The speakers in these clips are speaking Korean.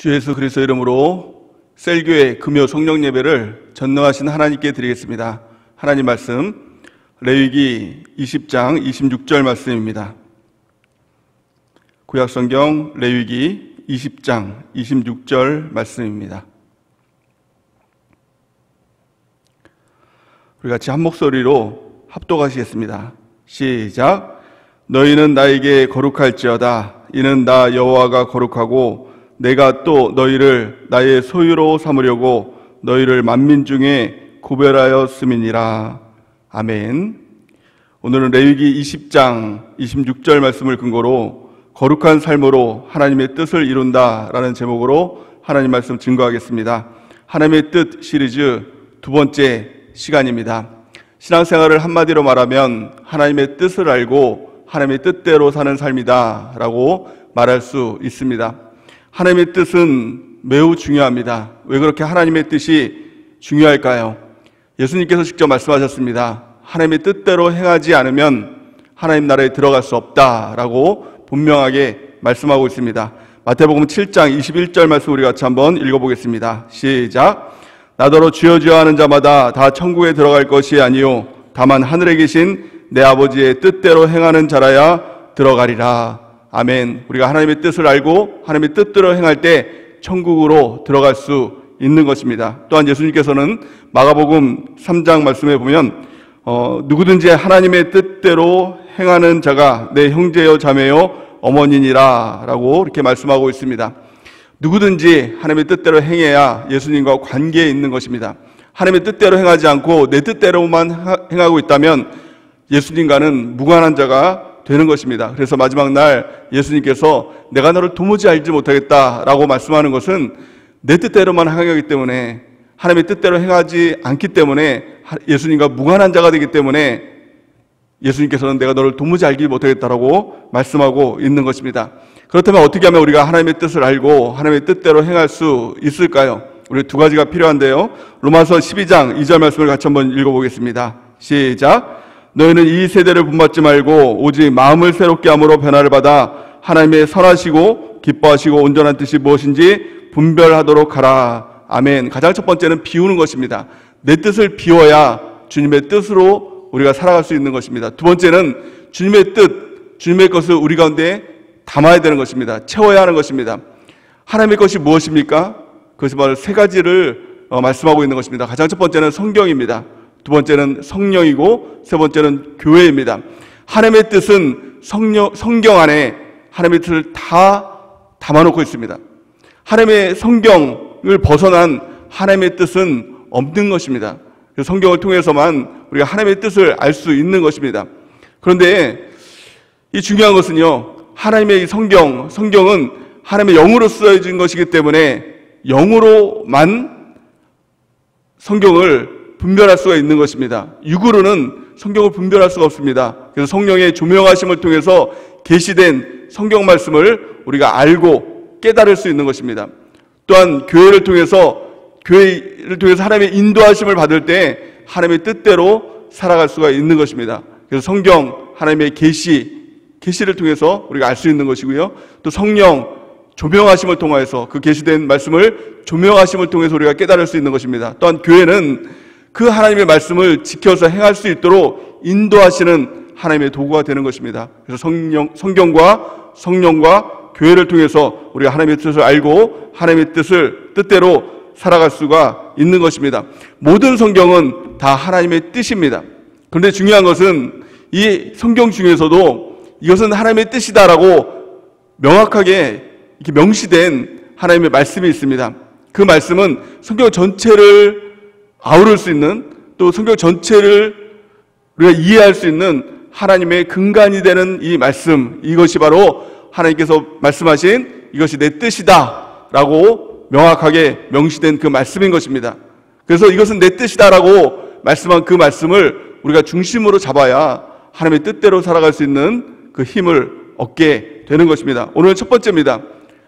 주 예수 그리스도 이름으로 셀교회 금요 성령 예배를 전능하신 하나님께 드리겠습니다. 하나님 말씀 레위기 20장 26절 말씀입니다. 구약성경 레위기 20장 26절 말씀입니다. 우리 같이 한 목소리로 합독하시겠습니다. 시작. 너희는 나에게 거룩할지어다. 이는 나 여호와가 거룩하고 내가 또 너희를 나의 소유로 삼으려고 너희를 만민 중에 구별하였음이니라. 아멘. 오늘은 레위기 20장 26절 말씀을 근거로 거룩한 삶으로 하나님의 뜻을 이룬다라는 제목으로 하나님 말씀 증거하겠습니다. 하나님의 뜻 시리즈 두 번째 시간입니다. 신앙생활을 한마디로 말하면 하나님의 뜻을 알고 하나님의 뜻대로 사는 삶이다 라고 말할 수 있습니다. 하나님의 뜻은 매우 중요합니다. 왜 그렇게 하나님의 뜻이 중요할까요? 예수님께서 직접 말씀하셨습니다. 하나님의 뜻대로 행하지 않으면 하나님 나라에 들어갈 수 없다라고 분명하게 말씀하고 있습니다. 마태복음 7장 21절 말씀 우리 같이 한번 읽어보겠습니다. 시작. 나더러 주여 주여 하는 자마다 다 천국에 들어갈 것이 아니요 다만 하늘에 계신 내 아버지의 뜻대로 행하는 자라야 들어가리라. 아멘. 우리가 하나님의 뜻을 알고 하나님의 뜻대로 행할 때 천국으로 들어갈 수 있는 것입니다. 또한 예수님께서는 마가복음 3장 말씀에 보면 누구든지 하나님의 뜻대로 행하는 자가 내 형제요 자매요 어머니니라 라고 이렇게 말씀하고 있습니다. 누구든지 하나님의 뜻대로 행해야 예수님과 관계에 있는 것입니다. 하나님의 뜻대로 행하지 않고 내 뜻대로만 행하고 있다면 예수님과는 무관한 자가 되는 것입니다. 그래서 마지막 날 예수님께서 내가 너를 도무지 알지 못하겠다라고 말씀하는 것은 내 뜻대로만 행하기 때문에 하나님의 뜻대로 행하지 않기 때문에 예수님과 무관한 자가 되기 때문에 예수님께서는 내가 너를 도무지 알지 못하겠다라고 말씀하고 있는 것입니다. 그렇다면 어떻게 하면 우리가 하나님의 뜻을 알고 하나님의 뜻대로 행할 수 있을까요? 우리 두 가지가 필요한데요. 로마서 12장 2절 말씀을 같이 한번 읽어보겠습니다. 시작. 너희는 이 세대를 본받지 말고 오직 마음을 새롭게 함으로 변화를 받아 하나님의 선하시고 기뻐하시고 온전한 뜻이 무엇인지 분별하도록 하라. 아멘. 가장 첫 번째는 비우는 것입니다. 내 뜻을 비워야 주님의 뜻으로 우리가 살아갈 수 있는 것입니다. 두 번째는 주님의 뜻, 주님의 것을 우리 가운데 담아야 되는 것입니다. 채워야 하는 것입니다. 하나님의 것이 무엇입니까? 그것이 바로 세 가지를 말씀하고 있는 것입니다. 가장 첫 번째는 성경입니다. 두 번째는 성령이고 세 번째는 교회입니다. 하나님의 뜻은 성경 안에 하나님의 뜻을 다 담아놓고 있습니다. 하나님의 성경을 벗어난 하나님의 뜻은 없는 것입니다. 성경을 통해서만 우리가 하나님의 뜻을 알 수 있는 것입니다. 그런데 이 중요한 것은요, 하나님의 이 성경은 하나님의 영으로 쓰여진 것이기 때문에 영으로만 성경을 분별할 수가 있는 것입니다. 육으로는 성경을 분별할 수가 없습니다. 그래서 성령의 조명하심을 통해서 계시된 성경 말씀을 우리가 알고 깨달을 수 있는 것입니다. 또한 교회를 통해서 하나님의 인도하심을 받을 때 하나님의 뜻대로 살아갈 수가 있는 것입니다. 그래서 성경 하나님의 계시를 통해서 우리가 알 수 있는 것이고요. 또 성령 조명하심을 통해서 그 계시된 말씀을 조명하심을 통해서 우리가 깨달을 수 있는 것입니다. 또한 교회는 그 하나님의 말씀을 지켜서 행할 수 있도록 인도하시는 하나님의 도구가 되는 것입니다. 그래서 성경과 성령과 교회를 통해서 우리가 하나님의 뜻을 알고 하나님의 뜻대로 살아갈 수가 있는 것입니다. 모든 성경은 다 하나님의 뜻입니다. 그런데 중요한 것은 이 성경 중에서도 이것은 하나님의 뜻이다라고 명확하게 이렇게 명시된 하나님의 말씀이 있습니다. 그 말씀은 성경 전체를 아우를 수 있는, 또 성경 전체를 우리가 이해할 수 있는 하나님의 근간이 되는 이 말씀, 이것이 바로 하나님께서 말씀하신 이것이 내 뜻이다 라고 명확하게 명시된 그 말씀인 것입니다. 그래서 이것은 내 뜻이다 라고 말씀한 그 말씀을 우리가 중심으로 잡아야 하나님의 뜻대로 살아갈 수 있는 그 힘을 얻게 되는 것입니다. 오늘 첫 번째입니다.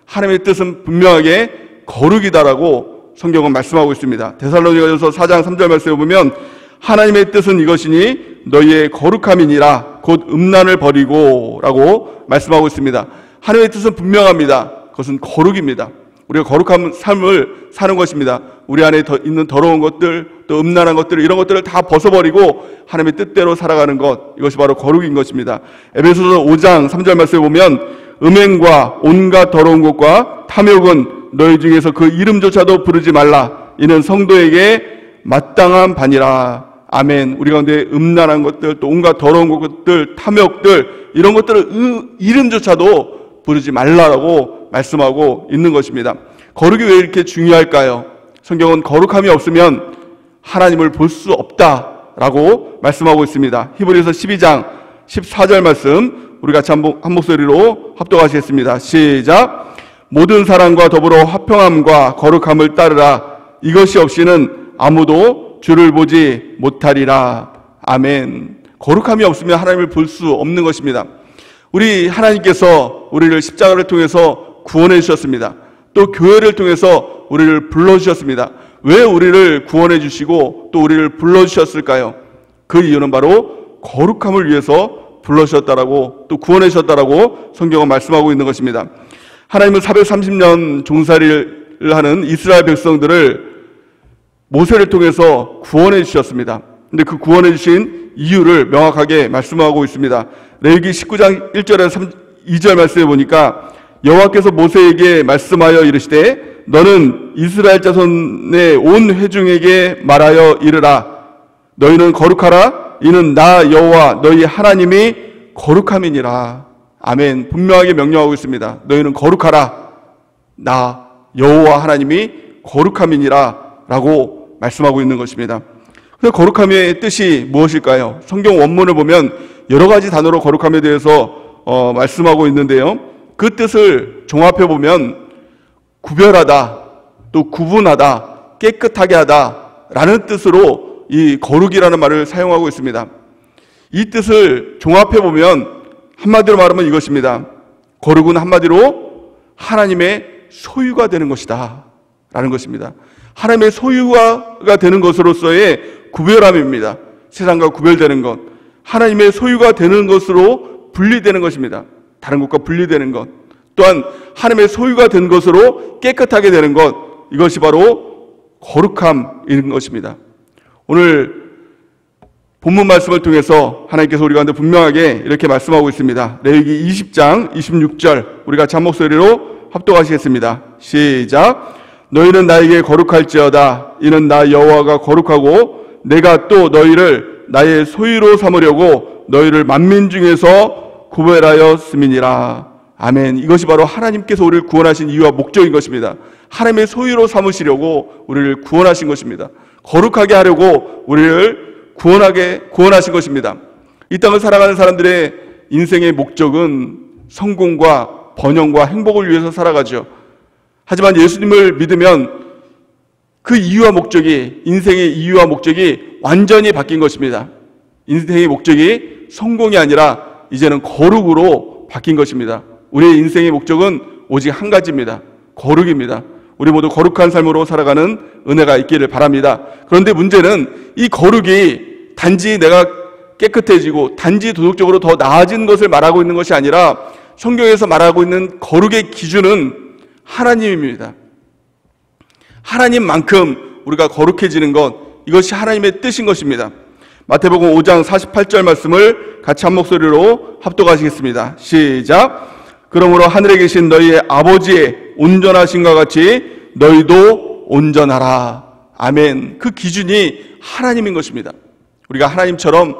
하나님의 뜻은 분명하게 거룩이다라고 성경은 말씀하고 있습니다. 데살로니가전서 4장 3절 말씀에 보면 하나님의 뜻은 이것이니 너희의 거룩함이니라 곧 음란을 버리고 라고 말씀하고 있습니다. 하나님의 뜻은 분명합니다. 그것은 거룩입니다. 우리가 거룩한 삶을 사는 것입니다. 우리 안에 있는 더러운 것들, 또 음란한 것들, 이런 것들을 다 벗어버리고 하나님의 뜻대로 살아가는 것, 이것이 바로 거룩인 것입니다. 에베소서 5장 3절 말씀에 보면 음행과 온갖 더러운 것과 탐욕은 너희 중에서 그 이름조차도 부르지 말라. 이는 성도에게 마땅한 반이라. 아멘. 우리 가운데 음란한 것들, 또 온갖 더러운 것들, 탐욕들, 이런 것들을 이름조차도 부르지 말라라고 말씀하고 있는 것입니다. 거룩이 왜 이렇게 중요할까요? 성경은 거룩함이 없으면 하나님을 볼 수 없다라고 말씀하고 있습니다. 히브리서 12장 14절 말씀 우리 같이 한 목소리로 합독하시겠습니다. 시작. 모든 사랑과 더불어 화평함과 거룩함을 따르라. 이것이 없이는 아무도 주를 보지 못하리라. 아멘. 거룩함이 없으면 하나님을 볼 수 없는 것입니다. 우리 하나님께서 우리를 십자가를 통해서 구원해 주셨습니다. 또 교회를 통해서 우리를 불러주셨습니다. 왜 우리를 구원해 주시고 또 우리를 불러주셨을까요? 그 이유는 바로 거룩함을 위해서 불러주셨다라고, 또 구원해 주셨다라고 성경은 말씀하고 있는 것입니다. 하나님은 430년 종살이를 하는 이스라엘 백성들을 모세를 통해서 구원해 주셨습니다. 근데 그 구원해 주신 이유를 명확하게 말씀하고 있습니다. 레위기 19장 1절에서 2절 말씀해 보니까 여호와께서 모세에게 말씀하여 이르시되 너는 이스라엘 자손의 온 회중에게 말하여 이르라. 너희는 거룩하라. 이는 나 여호와 너희 하나님이 거룩함이니라. 아멘. 분명하게 명령하고 있습니다. 너희는 거룩하라. 나 여호와 하나님이 거룩함이니라 라고 말씀하고 있는 것입니다. 그래서 거룩함의 뜻이 무엇일까요? 성경 원문을 보면 여러 가지 단어로 거룩함에 대해서 말씀하고 있는데요. 그 뜻을 종합해 보면 구별하다, 또 구분하다, 깨끗하게 하다 라는 뜻으로 이 거룩이라는 말을 사용하고 있습니다. 이 뜻을 종합해 보면 한마디로 말하면 이것입니다. 거룩은 한마디로 하나님의 소유가 되는 것이다 라는 것입니다. 하나님의 소유가 되는 것으로서의 구별함입니다. 세상과 구별되는 것, 하나님의 소유가 되는 것으로 분리되는 것입니다. 다른 것과 분리되는 것, 또한 하나님의 소유가 된 것으로 깨끗하게 되는 것, 이것이 바로 거룩함인 것입니다. 오늘 본문 말씀을 통해서 하나님께서 우리 가운데 분명하게 이렇게 말씀하고 있습니다. 레위기 20장 26절 우리 같이 한 목소리로 합독하시겠습니다. 시작. 너희는 나에게 거룩할지어다. 이는 나 여호와가 거룩하고 내가 또 너희를 나의 소유로 삼으려고 너희를 만민 중에서 구별하였음이니라. 아멘. 이것이 바로 하나님께서 우리를 구원하신 이유와 목적인 것입니다. 하나님의 소유로 삼으시려고 우리를 구원하신 것입니다. 거룩하게 하려고 우리를 구원하신 것입니다. 이 땅을 살아가는 사람들의 인생의 목적은 성공과 번영과 행복을 위해서 살아가죠. 하지만 예수님을 믿으면 그 이유와 목적이, 인생의 이유와 목적이 완전히 바뀐 것입니다. 인생의 목적이 성공이 아니라 이제는 거룩으로 바뀐 것입니다. 우리의 인생의 목적은 오직 한 가지입니다. 거룩입니다. 우리 모두 거룩한 삶으로 살아가는 은혜가 있기를 바랍니다. 그런데 문제는 이 거룩이 단지 내가 깨끗해지고 단지 도덕적으로 더 나아진 것을 말하고 있는 것이 아니라 성경에서 말하고 있는 거룩의 기준은 하나님입니다. 하나님만큼 우리가 거룩해지는 것, 이것이 하나님의 뜻인 것입니다. 마태복음 5장 48절 말씀을 같이 한 목소리로 합독하시겠습니다. 시작. 그러므로 하늘에 계신 너희의 아버지의 온전하심과 같이 너희도 온전하라. 아멘. 그 기준이 하나님인 것입니다. 우리가 하나님처럼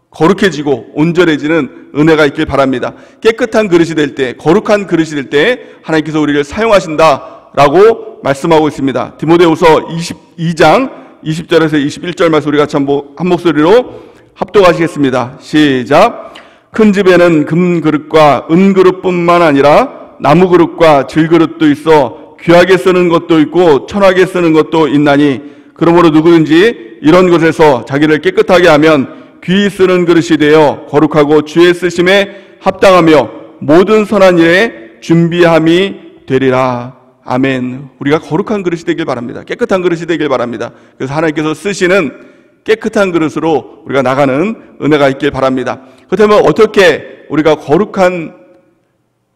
거룩해지고 온전해지는 은혜가 있길 바랍니다. 깨끗한 그릇이 될 때, 거룩한 그릇이 될 때 하나님께서 우리를 사용하신다라고 말씀하고 있습니다. 디모데후서 22장 20절에서 21절 말씀 우리 같이 한 목소리로 합독하시겠습니다. 시작. 큰 집에는 금 그릇과 은 그릇뿐만 아니라 나무 그릇과 질 그릇도 있어 귀하게 쓰는 것도 있고 천하게 쓰는 것도 있나니 그러므로 누구든지 이런 것에서 자기를 깨끗하게 하면 귀히 쓰는 그릇이 되어 거룩하고 주의 쓰심에 합당하며 모든 선한 일에 준비함이 되리라. 아멘. 우리가 거룩한 그릇이 되길 바랍니다. 깨끗한 그릇이 되길 바랍니다. 그래서 하나님께서 쓰시는 깨끗한 그릇으로 우리가 나가는 은혜가 있길 바랍니다. 그렇다면 어떻게 우리가 거룩한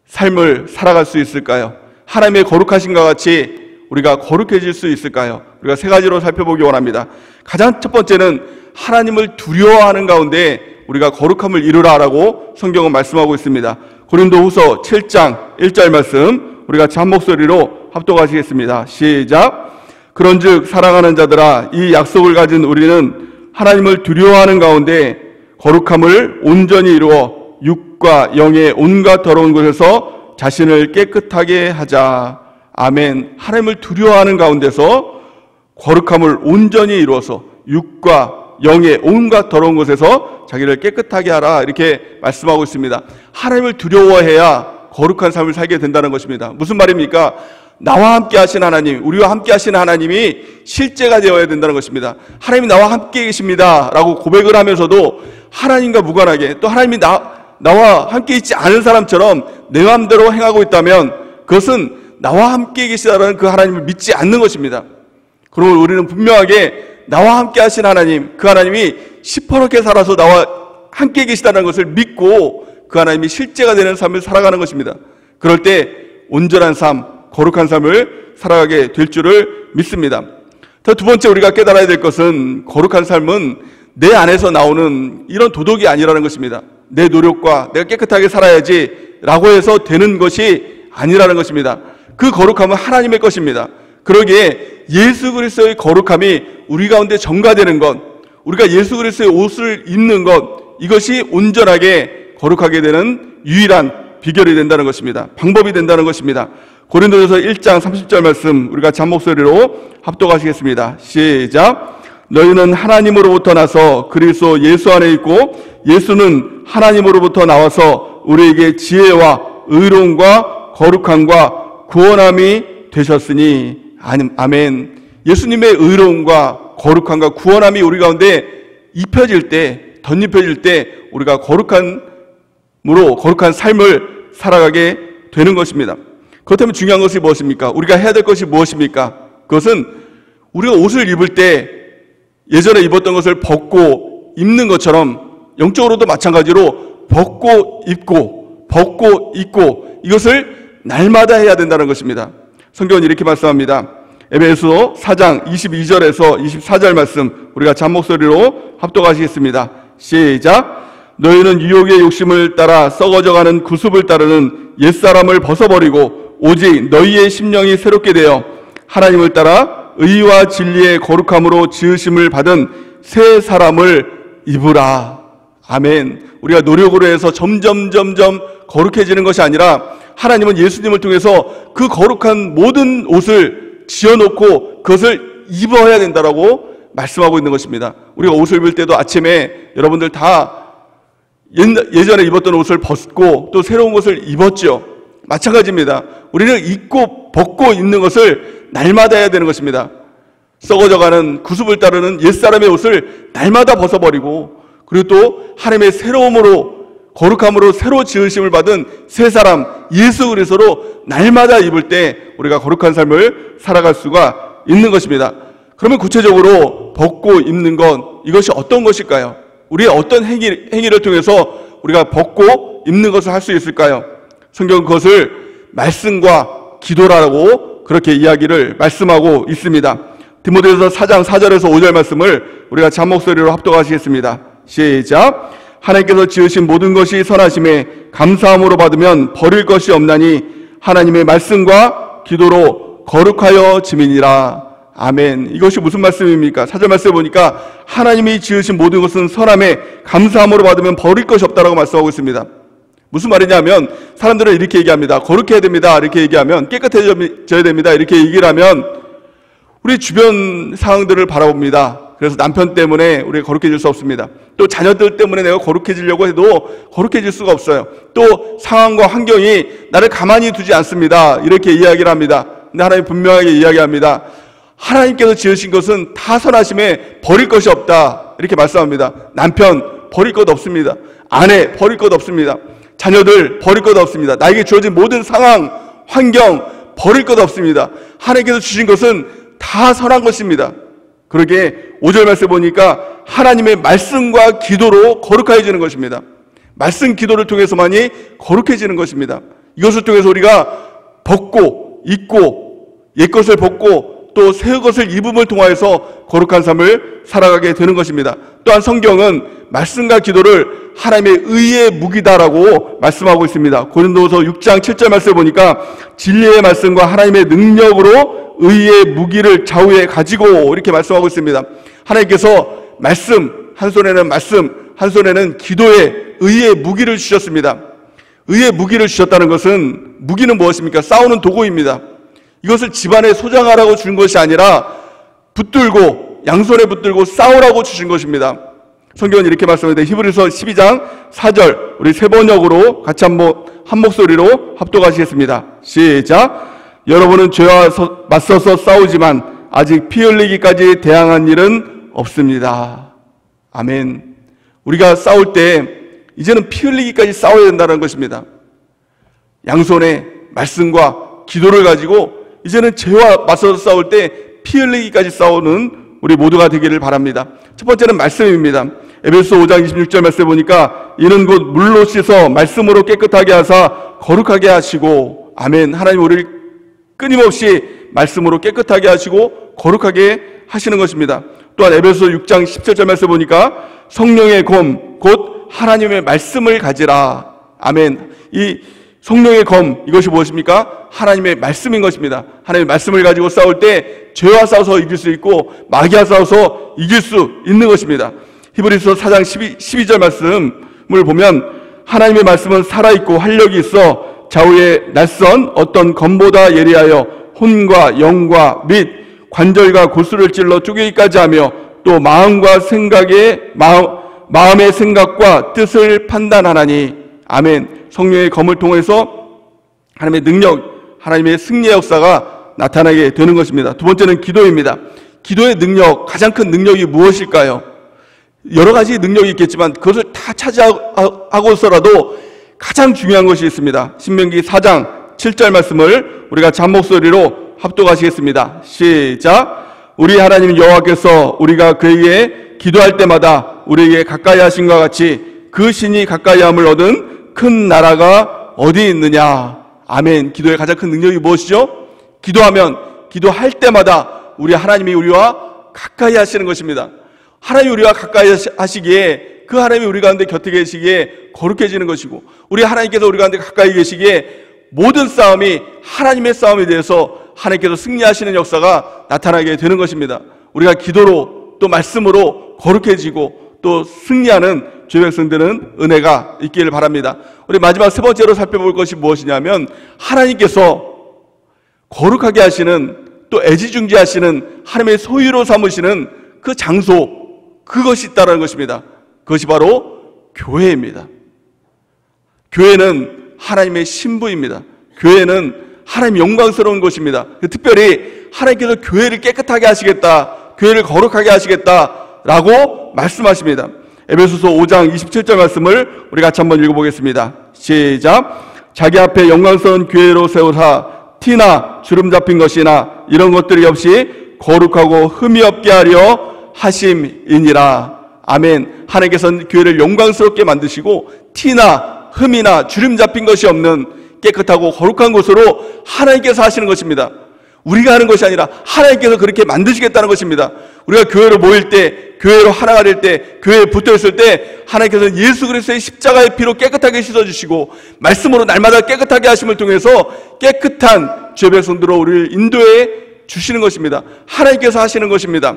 삶을 살아갈 수 있을까요? 하나님의 거룩하신과 같이 우리가 거룩해질 수 있을까요? 우리가 세 가지로 살펴보기 원합니다. 가장 첫 번째는 하나님을 두려워하는 가운데 우리가 거룩함을 이루라라고 성경은 말씀하고 있습니다. 고린도후서 7장 1절 말씀 우리가 같이 한 목소리로 합독하시겠습니다. 시작. 그런즉 사랑하는 자들아, 이 약속을 가진 우리는 하나님을 두려워하는 가운데 거룩함을 온전히 이루어 육과 영의 온갖 더러운 것에서 자신을 깨끗하게 하자. 아멘. 하나님을 두려워하는 가운데서 거룩함을 온전히 이루어서 육과 영의 온갖 더러운 것에서 자기를 깨끗하게 하라, 이렇게 말씀하고 있습니다. 하나님을 두려워해야 거룩한 삶을 살게 된다는 것입니다. 무슨 말입니까? 나와 함께 하신 하나님, 우리와 함께 하신 하나님이 실제가 되어야 된다는 것입니다. 하나님이 나와 함께 계십니다 라고 고백을 하면서도 하나님과 무관하게, 또 하나님이 나와 함께 있지 않은 사람처럼 내 마음대로 행하고 있다면 그것은 나와 함께 계시다라는 그 하나님을 믿지 않는 것입니다. 그러면 우리는 분명하게 나와 함께 하신 하나님, 그 하나님이 시퍼렇게 살아서 나와 함께 계시다는 것을 믿고 그 하나님이 실제가 되는 삶을 살아가는 것입니다. 그럴 때 온전한 삶, 거룩한 삶을 살아가게 될 줄을 믿습니다. 두 번째 우리가 깨달아야 될 것은 거룩한 삶은 내 안에서 나오는 이런 도덕이 아니라는 것입니다. 내 노력과 내가 깨끗하게 살아야지 라고 해서 되는 것이 아니라는 것입니다. 그 거룩함은 하나님의 것입니다. 그러기에 예수 그리스도의 거룩함이 우리 가운데 전가되는 것, 우리가 예수 그리스도의 옷을 입는 것, 이것이 온전하게 거룩하게 되는 유일한 비결이 된다는 것입니다. 방법이 된다는 것입니다. 고린도전서 1장 30절 말씀 우리가 같이 한 목소리로 합독하시겠습니다. 시작. 너희는 하나님으로부터 나서 그리스도 예수 안에 있고 예수는 하나님으로부터 나와서 우리에게 지혜와 의로움과 거룩함과 구원함이 되셨으니 아멘. 예수님의 의로움과 거룩함과 구원함이 우리 가운데 입혀질 때, 덧입혀질 때 우리가 거룩한 삶을 살아가게 되는 것입니다. 그렇다면 중요한 것이 무엇입니까? 우리가 해야 될 것이 무엇입니까? 그것은 우리가 옷을 입을 때 예전에 입었던 것을 벗고 입는 것처럼 영적으로도 마찬가지로 벗고 입고 이것을 날마다 해야 된다는 것입니다. 성경은 이렇게 말씀합니다. 에베소 4장 22절에서 24절 말씀 우리가 같이 한 목소리로 합독하시겠습니다. 시작. 너희는 유혹의 욕심을 따라 썩어져가는 구습을 따르는 옛사람을 벗어버리고 오직 너희의 심령이 새롭게 되어 하나님을 따라 의와 진리의 거룩함으로 지으심을 받은 새 사람을 입으라. 아멘. 우리가 노력으로 해서 점점 거룩해지는 것이 아니라 하나님은 예수님을 통해서 그 거룩한 모든 옷을 지어놓고 그것을 입어야 된다라고 말씀하고 있는 것입니다. 우리가 옷을 입을 때도 아침에 여러분들 다 예전에 입었던 옷을 벗고 또 새로운 것을 입었죠. 마찬가지입니다. 우리는 벗고 입는 것을 날마다 해야 되는 것입니다. 썩어져가는 구습을 따르는 옛사람의 옷을 날마다 벗어버리고 그리고 또 하나님의 새로움으로 거룩함으로 새로 지으심을 받은 새 사람 예수 그리스도로 날마다 입을 때 우리가 거룩한 삶을 살아갈 수가 있는 것입니다. 그러면 구체적으로 벗고 입는 것, 이것이 어떤 것일까요? 우리의 어떤 행위를 통해서 우리가 벗고 입는 것을 할 수 있을까요? 성경은 그것을 말씀과 기도라고 그렇게 이야기를 말씀하고 있습니다. 디모데후서 4장 4절에서 5절 말씀을 우리가 같이 한 목소리로 합독하시겠습니다. 시작. 하나님께서 지으신 모든 것이 선하심에 감사함으로 받으면 버릴 것이 없나니 하나님의 말씀과 기도로 거룩하여 지민이라. 아멘. 이것이 무슨 말씀입니까? 4절 말씀에 보니까 하나님이 지으신 모든 것은 선함에 감사함으로 받으면 버릴 것이 없다라고 말씀하고 있습니다. 무슨 말이냐면 사람들은 이렇게 얘기합니다. 거룩해야 됩니다. 이렇게 얘기하면 깨끗해져야 됩니다. 이렇게 얘기를 하면 우리 주변 상황들을 바라봅니다. 그래서 남편 때문에 우리가 거룩해질 수 없습니다. 또 자녀들 때문에 내가 거룩해지려고 해도 거룩해질 수가 없어요. 또 상황과 환경이 나를 가만히 두지 않습니다. 이렇게 이야기를 합니다. 근데 하나님 분명하게 이야기합니다. 하나님께서 지으신 것은 다 선하심에 버릴 것이 없다. 이렇게 말씀합니다. 남편 버릴 것 없습니다. 아내 버릴 것 없습니다. 자녀들 버릴 것 없습니다. 나에게 주어진 모든 상황, 환경 버릴 것 없습니다. 하나님께서 주신 것은 다 선한 것입니다. 그러기에 5절 말씀에 보니까 하나님의 말씀과 기도로 거룩해지는 것입니다. 말씀 기도를 통해서만이 거룩해지는 것입니다. 이것을 통해서 우리가 벗고 잊고 옛것을 벗고 또 새 것을 입음을 통하여서 거룩한 삶을 살아가게 되는 것입니다. 또한 성경은 말씀과 기도를 하나님의 의의 무기다라고 말씀하고 있습니다. 고린도서 6장 7절 말씀을 보니까 진리의 말씀과 하나님의 능력으로 의의 무기를 좌우에 가지고 이렇게 말씀하고 있습니다. 하나님께서 말씀, 한 손에는 말씀, 한 손에는 기도의 의의 무기를 주셨습니다. 의의 무기를 주셨다는 것은, 무기는 무엇입니까? 싸우는 도구입니다. 이것을 집안에 소장하라고 주신 것이 아니라 붙들고, 양손에 붙들고 싸우라고 주신 것입니다. 성경은 이렇게 말씀합니다. 히브리서 12장 4절, 우리 세 번역으로 같이 한번 한 목소리로 합독하시겠습니다. 시작. 여러분은 죄와 맞서서 싸우지만 아직 피 흘리기까지 대항한 일은 없습니다. 아멘. 우리가 싸울 때 이제는 피 흘리기까지 싸워야 된다는 것입니다. 양손에 말씀과 기도를 가지고 이제는 죄와 맞서서 싸울 때 피 흘리기까지 싸우는 우리 모두가 되기를 바랍니다. 첫 번째는 말씀입니다. 에베소 5장 26절 말씀에 보니까 이는 곧 물로 씻어 말씀으로 깨끗하게 하사 거룩하게 하시고, 아멘. 하나님 우리를 끊임없이 말씀으로 깨끗하게 하시고 거룩하게 하시는 것입니다. 또한 에베소 6장 17절 말씀에 보니까 성령의 검 곧 하나님의 말씀을 가지라. 아멘. 이 성령의 검, 이것이 무엇입니까? 하나님의 말씀인 것입니다. 하나님의 말씀을 가지고 싸울 때 죄와 싸워서 이길 수 있고 마귀와 싸워서 이길 수 있는 것입니다. 히브리서 4장 12절 말씀을 보면 하나님의 말씀은 살아있고 활력이 있어 좌우에 낯선 어떤 검보다 예리하여 혼과 영과 및 관절과 골수를 찔러 쪼개기까지 하며 또 마음의 생각과 뜻을 판단하나니. 아멘. 성령의 검을 통해서 하나님의 능력, 하나님의 승리의 역사가 나타나게 되는 것입니다. 두 번째는 기도입니다. 기도의 능력, 가장 큰 능력이 무엇일까요? 여러 가지 능력이 있겠지만 그것을 다 차지하고서라도 가장 중요한 것이 있습니다. 신명기 4장 7절 말씀을 우리가 잔목소리로 합독하시겠습니다. 시작. 우리 하나님 여호와께서 우리가 그에게 기도할 때마다 우리에게 가까이 하신과 같이 그 신이 가까이함을 얻은 큰 나라가 어디 있느냐. 아멘. 기도의 가장 큰 능력이 무엇이죠? 기도할 때마다 우리 하나님이 우리와 가까이 하시는 것입니다. 하나님이 우리와 가까이 하시기에, 그 하나님이 우리 가운데 곁에 계시기에 거룩해지는 것이고, 우리 하나님께서 우리 가운데 가까이 계시기에 모든 싸움이 하나님의 싸움에 대해서 하나님께서 승리하시는 역사가 나타나게 되는 것입니다. 우리가 기도로 또 말씀으로 거룩해지고 또 승리하는 주의 백성들은 은혜가 있기를 바랍니다. 우리 마지막 세 번째로 살펴볼 것이 무엇이냐면, 하나님께서 거룩하게 하시는, 또 애지중지하시는 하나님의 소유로 삼으시는 그 장소, 그것이 있다는 것입니다. 그것이 바로 교회입니다. 교회는 하나님의 신부입니다. 교회는 하나님 영광스러운 것입니다. 특별히 하나님께서 교회를 깨끗하게 하시겠다, 교회를 거룩하게 하시겠다라고 말씀하십니다. 에베소서 5장 27절 말씀을 우리 같이 한번 읽어보겠습니다. 시작. 자기 앞에 영광스러운 교회로 세우사 티나 주름 잡힌 것이나 이런 것들이 없이 거룩하고 흠이 없게 하려 하심이니라. 아멘. 하나님께서는 교회를 영광스럽게 만드시고 티나 흠이나 주름 잡힌 것이 없는 깨끗하고 거룩한 곳으로 하나님께서 하시는 것입니다. 우리가 하는 것이 아니라 하나님께서 그렇게 만드시겠다는 것입니다. 우리가 교회로 모일 때, 교회로 하나가 될 때, 교회에 붙어있을 때 하나님께서는 예수 그리스도의 십자가의 피로 깨끗하게 씻어주시고 말씀으로 날마다 깨끗하게 하심을 통해서 깨끗한 주의 백성들로 우리를 인도해 주시는 것입니다. 하나님께서 하시는 것입니다.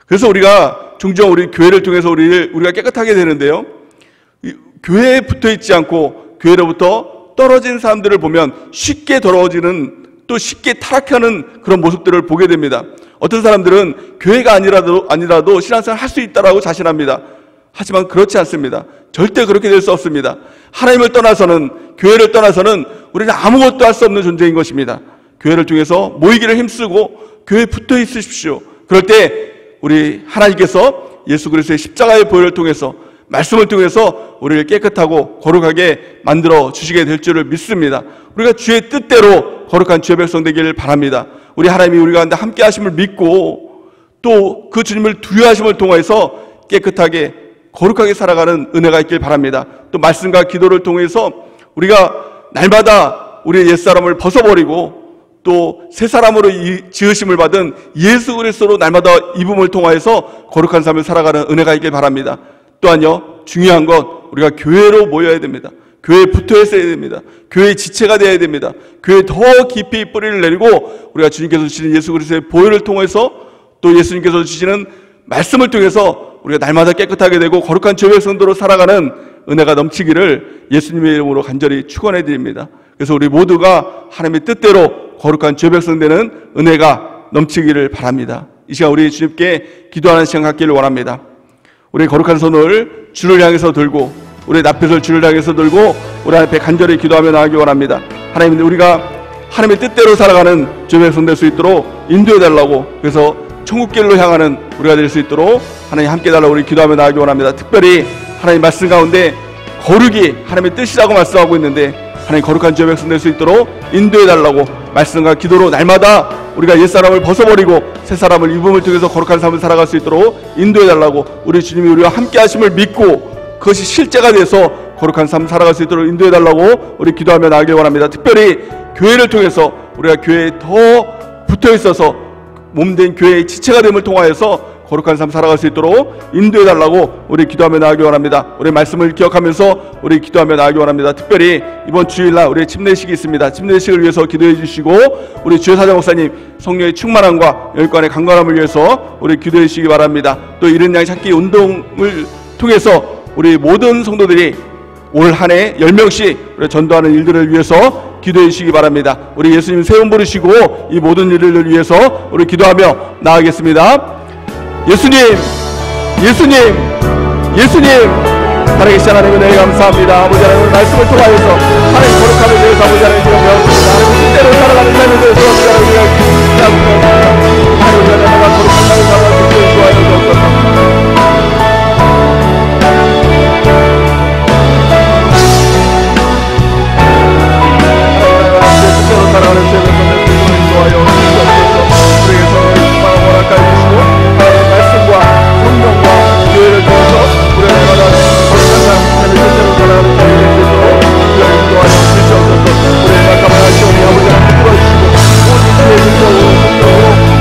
그래서 우리가 종종 우리 교회를 통해서 우리가 깨끗하게 되는데요, 교회에 붙어있지 않고 교회로부터 떨어진 사람들을 보면 쉽게 더러워지는, 또 쉽게 타락하는 그런 모습들을 보게 됩니다. 어떤 사람들은 교회가 아니라도 신앙생활 할 수 있다라고 자신합니다. 하지만 그렇지 않습니다. 절대 그렇게 될 수 없습니다. 하나님을 떠나서는, 교회를 떠나서는 우리는 아무것도 할 수 없는 존재인 것입니다. 교회를 통해서 모이기를 힘쓰고 교회에 붙어 있으십시오. 그럴 때 우리 하나님께서 예수 그리스도의 십자가의 보혈을 통해서, 말씀을 통해서 우리를 깨끗하고 거룩하게 만들어 주시게 될 줄을 믿습니다. 우리가 주의 뜻대로 거룩한 주의 백성 되기를 바랍니다. 우리 하나님이 우리 가운데 함께 하심을 믿고 또 그 주님을 두려워하심을 통해서 깨끗하게 거룩하게 살아가는 은혜가 있길 바랍니다. 또 말씀과 기도를 통해서 우리가 날마다 우리의 옛사람을 벗어버리고 또 새 사람으로 지으심을 받은 예수 그리스도로 날마다 입음을 통하여서 거룩한 삶을 살아가는 은혜가 있길 바랍니다. 또한요, 중요한 건 우리가 교회로 모여야 됩니다. 교회에 붙어 있어야 됩니다. 교회의 지체가 되어야 됩니다. 교회에 더 깊이 뿌리를 내리고 우리가 주님께서 주시는 예수 그리스도의 보혈을 통해서 또 예수님께서 주시는 말씀을 통해서 우리가 날마다 깨끗하게 되고 거룩한 죄의 성도로 살아가는 은혜가 넘치기를 예수님의 이름으로 간절히 축원해 드립니다. 그래서 우리 모두가 하나님의 뜻대로 거룩한 죄 백성 되는 은혜가 넘치기를 바랍니다. 이 시간 우리 주님께 기도하는 시간 갖기를 원합니다. 우리 거룩한 손을 주를 향해서 들고 우리 납빛을 주를 향해서 들고 우리 앞에 간절히 기도하며 나가기 원합니다. 하나님, 우리가 하나님의 뜻대로 살아가는 죄 백성 될 수 있도록 인도해 달라고, 그래서 천국길로 향하는 우리가 될 수 있도록 하나님 함께 달라고 우리 기도하며 나가기 원합니다. 특별히 하나님 말씀 가운데 거룩이 하나님의 뜻이라고 말씀하고 있는데 하나님 거룩한 죄 백성 될 수 있도록 인도해 달라고 말씀과 기도로 날마다 우리가 옛사람을 벗어버리고 새사람을 입음을 통해서 거룩한 삶을 살아갈 수 있도록 인도해 달라고 우리 주님이 우리와 함께 하심을 믿고 그것이 실제가 돼서 거룩한 삶을 살아갈 수 있도록 인도해 달라고 우리 기도하며 나가길 원합니다. 특별히 교회를 통해서 우리가 교회에 더 붙어 있어서 몸된 교회의 지체가 됨을 통하여서 거룩한 삶 살아갈 수 있도록 인도해 달라고 우리 기도하며 나가기 원합니다. 우리 말씀을 기억하면서 우리 기도하며 나가기 원합니다. 특별히 이번 주일날 우리 침례식이 있습니다. 침례식을 위해서 기도해 주시고 우리 주여사장 목사님 성령의 충만함과 열관의 강건함을 위해서 우리 기도해 주시기 바랍니다. 또 이른 양 찾기 운동을 통해서 우리 모든 성도들이 올 한 해 10명씩 우리 전도하는 일들을 위해서 기도해 주시기 바랍니다. 우리 예수님 세움 부르시고 이 모든 일들을 위해서 우리 기도하며 나가겠습니다. 예수님, 예수님, 예수님, 살아계신 하나님 은혜에 감사합니다. 아버지 하나님 말씀을 통하여서 하나님 거룩함에 대해서 아버지 하나님 제가 배웠습니다. 하나님 뜻대로 살아가는 삶에 대해서 아버지 하나님 기도합니다. 하나님 내가 거룩한 삶을 살아갈 수 있도록 도와여 주옵소서. 살아가는 죄를 선택해 주시고 도와여 주옵소서. 우리에게 성령의 충만함을 허락하여 주시고 말씀과 성령과 교회를 통해서 우리가 날마다 거룩한 삶을 실제로 살아가는 삶이 될 수 있도록 주여 인도하여 주시옵소서. 우리의 막강한 하시오니 아버지 하나님 풀어주시고 모든 주의 능력으로 성령으로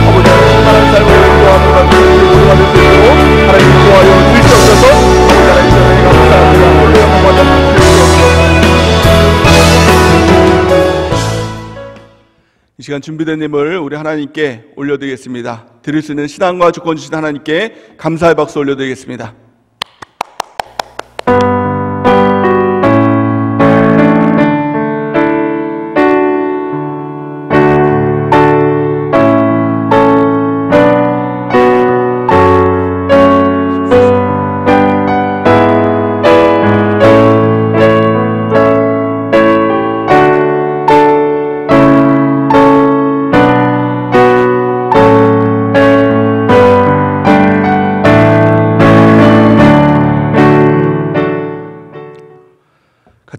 아버지 하나님 충만한 삶을 인도하며 가는 우리가 될 수 있도록 하나님 인도하여 주시옵소서. 아버지 하나님 저에게 감사합니다. 홀로 영광받아 주시옵소서. 이 시간 준비된 힘을 우리 하나님께 올려드리겠습니다. 드릴 수 있는 신앙과 주권 주신 하나님께 감사의 박수 올려드리겠습니다.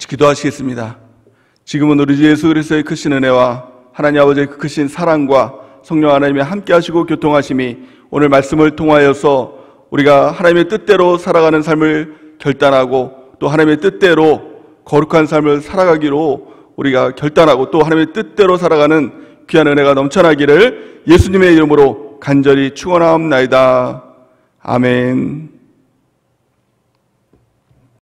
기도하시겠습니다. 지금은 우리 주 예수 그리스도의 크신 은혜와 하나님 아버지의 그 크신 사랑과 성령 하나님의 함께 하시고 교통하심이 오늘 말씀을 통하여서 우리가 하나님의 뜻대로 살아가는 삶을 결단하고 또 하나님의 뜻대로 거룩한 삶을 살아가기로 우리가 결단하고 또 하나님의 뜻대로 살아가는 귀한 은혜가 넘쳐나기를 예수님의 이름으로 간절히 축원하옵나이다. 아멘.